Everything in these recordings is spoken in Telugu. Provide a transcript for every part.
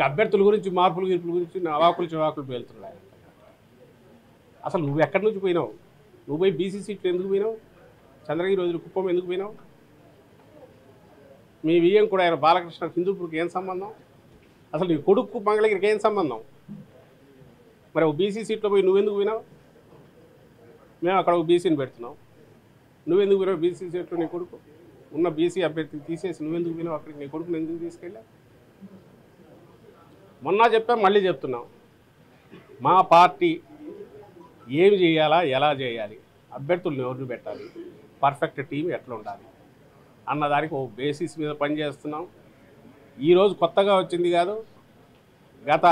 అభ్యర్థుల గురించి మార్పుల గురించి అవాకులు చివాకులు పేలుతున్నాడు ఆయన. అసలు నువ్వు ఎక్కడి నుంచి పోయినావు? నువ్వు పోయి బీసీ సీట్లు ఎందుకు పోయినావు? చంద్రగిరి రోజులు కుప్పం ఎందుకు పోయినావు? మీ వియ్యం కూడా ఆయన బాలకృష్ణ హిందూపూర్కి ఏం సంబంధం? అసలు నీ కొడుకు మంగళగిరికి ఏం సంబంధం? మరి ఒక బీసీ సీట్లో పోయి నువ్వెందుకు పోయినావు? మేము అక్కడ ఒక బీసీని పెడుతున్నాం, నువ్వెందుకు పోయినావు? బీసీ సీట్లో నీ కొడుకు ఉన్న బీసీ అభ్యర్థిని తీసేసి నువ్వెందుకు పోయినావు అక్కడికి? నీ కొడుకుని ఎందుకు తీసుకెళ్ళావు? మొన్న చెప్పాం, మళ్ళీ చెప్తున్నాం, మా పార్టీ ఏమి చేయాలా, ఎలా చేయాలి, అభ్యర్థులను ఎవరిని పెట్టాలి, పర్ఫెక్ట్ టీం ఎట్లా ఉండాలి అన్నదానికి ఓ బేసిస్ మీద పనిచేస్తున్నాం. ఈరోజు కొత్తగా వచ్చింది కాదు, గత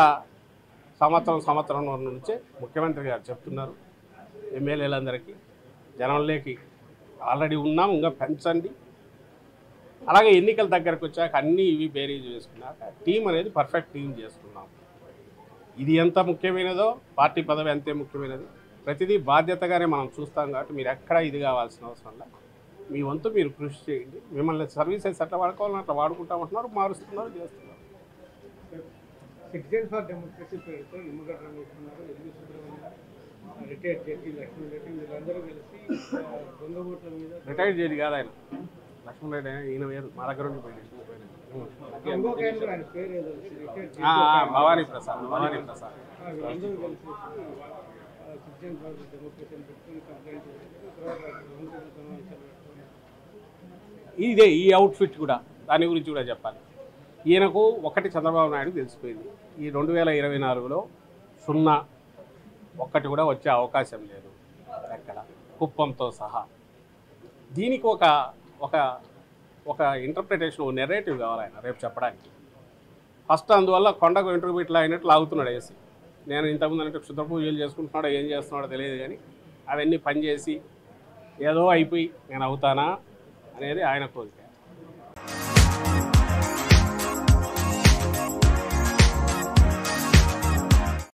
సంవత్సరం నుంచే ముఖ్యమంత్రి గారు చెప్తున్నారు ఎమ్మెల్యేలందరికీ, జనంలోకి ఆల్రెడీ ఉన్నాం, ఇంకా పెంచండి. అలాగే ఎన్నికల దగ్గరకు వచ్చాక అన్నీ ఇవి బేరీజ్ చేసుకున్నాక టీం అనేది పర్ఫెక్ట్ టీం చేసుకున్నాం. ఇది ఎంత ముఖ్యమైనదో పార్టీ పదవి అంతే ముఖ్యమైనది. ప్రతిదీ బాధ్యతగానే మనం చూస్తాం కాబట్టి మీరు ఎక్కడ ఇది కావాల్సిన అవసరం లేదు. మీ వంతు మీరు కృషి చేయండి. మిమ్మల్ని సర్వీసెస్ ఎట్లా వాడుకోవాలని అట్లా వాడుకుంటామంటున్నారు, మారుస్తున్నారు, చేస్తున్నారు. సిటిజన్ ఫర్ డెమోక్రసీ పేరుతో నిమ్మగడ్డ రమేష్ ఉన్నారు, LV Subrahmanyam, retired judge Lakshman Reddy, వీళ్ళందరూ కలిసి దొంగ ఓట్ల మీద రిటైర్డ్ చేయదు కాదు ఆయన, లక్ష్మణ్ రెడ్డి ఈయన వేరు, మా దగ్గర నుంచి పోయినాడు. ఆయన పేరు ఏదో రిటైర్డ్ భవానీ ప్రసాద్. వీళ్ళందరూ కలిసి సిటిజన్ ఫర్ డెమోక్రసీని పెట్టుకుని కంప్లైంట్ చేశారు. తర్వాత సమావేశాలు పెట్టుకున్నారు. ఇదే ఈ అవుట్ఫిట్ కూడా దాని గురించి కూడా చెప్పాలి. ఈయనకు ఒకటి చంద్రబాబు నాయుడు తెలిసిపోయింది, ఈ 2024లో 0 ఒక్కటి కూడా వచ్చే అవకాశం లేదు ఎక్కడ, కుప్పంతో సహా. దీనికి ఒక ఒక ఒక ఇంటర్ప్రిటేషన్, ఒక నెరేటివ్ కావాలి ఆయన రేపు చెప్పడానికి. ఫస్ట్ అందువల్ల కొండకు ఇంటర్వ్యూట్లు అయినట్లు లాగుతున్నాడు వేసి. నేను ఇంతకుముందు అంటే క్షుద్ర పూజలు చేసుకుంటున్నాడో ఏం చేస్తున్నాడో తెలియదు, కానీ అవన్నీ పనిచేసి ఏదో అయిపోయి నేను అవుతానా అనేది ఆయన కోరిక.